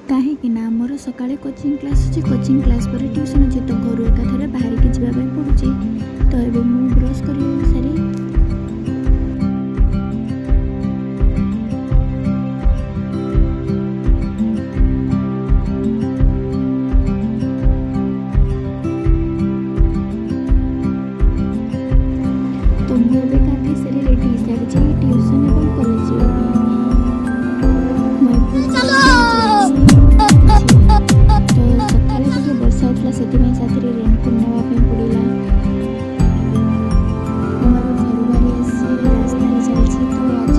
कहीं आमर सका कोचिंग क्लास अच्छे कोचिंग क्लास पर ट्यूशन अच्छे तो घर एकाथरे बाहर की जावाई पड़ुची तो ये मुझे ब्रश कर सारी तो मुझे गाधी सारी रेडी सारी ट्यूशन और कॉलेज से साथी रेनकोट नापी पड़ा घर बाहरी आसी रास्ता चलती तो आज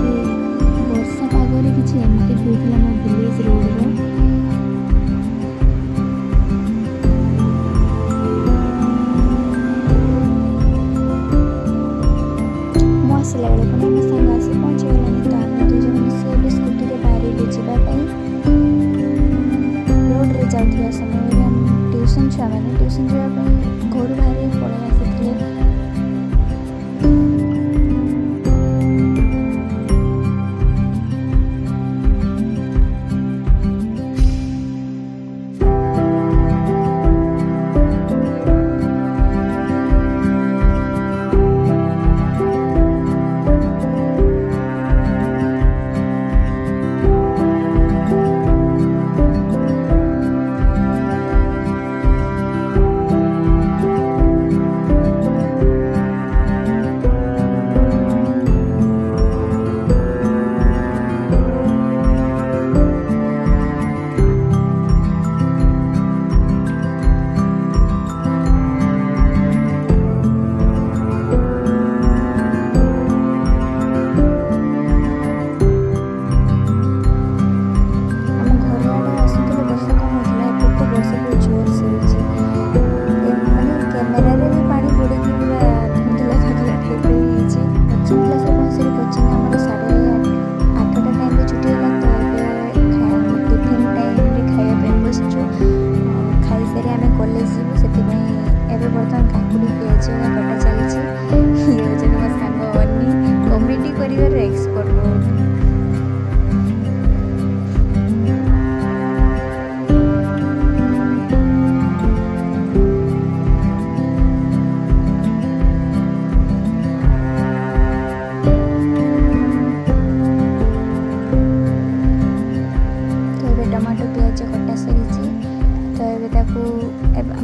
वर्षा पागरे किसी एमती होता मो विलेज रोड आसला बेले पुणी आम सांग आसी पहुँचीगलानी तो आम दुज मिसे स्कूटी बाहर जावाई रोड्रे जाऊा समय ट्यूशन छुआ मैंने ट्यूशन जावाई घर बाहर पड़े आसी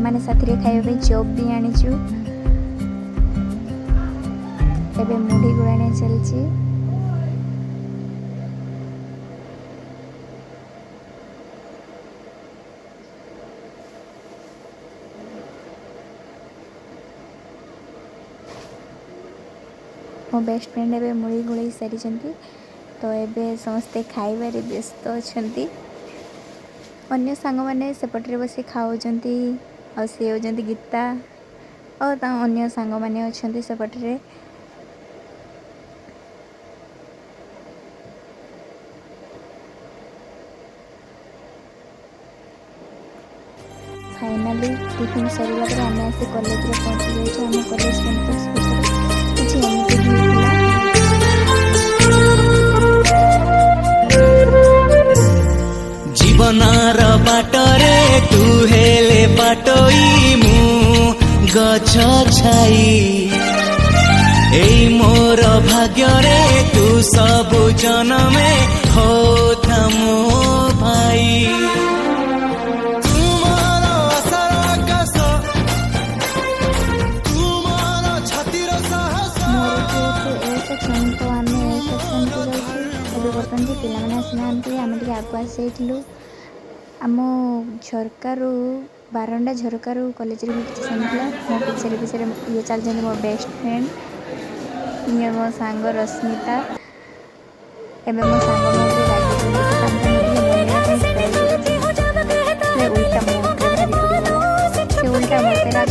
मैंने साथी खाइबा चॉप भी आनीचु एबे मुढ़ी गुड़ाने चलची मो बेस्ट फ्रेंड एबे मुढ़ी गुड़ाई सारी तो एबे समस्ते खाइबारे व्यस्त अछंती अन्य सांग मैंने सेपटे बस खाऊँच और सी होती गीता और अन्य सांग मैंने अच्छा सेपटे फाइनाली टिफिन सरला पर आम आसी कॉलेज रे पहुंची जाइए आम कॉलेज कैंपस किसी एमती जीवनार बाटरे तू हेले बाटोई मु गछ छाई ए मोर भाग्य रे तू सब जनमे होता मो भाई तो आम बर्तमान पे पाने आसना आम आगे आसलु आम झरकार बारंडा झरकार कॉलेज भी किसी सामला मो पिछे पिछे ये चलते मो बेस्ट फ्रेंड ये मो सांग रश्मिता एवं मो सांग उल्टा उल्टा मत राग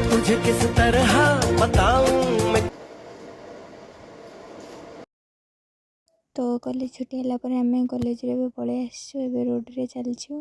तुझे किस तरह बताऊं मैं। तो कॉलेज छुट्टी है आम कॉलेज पलि आसो रोड रे चलचु।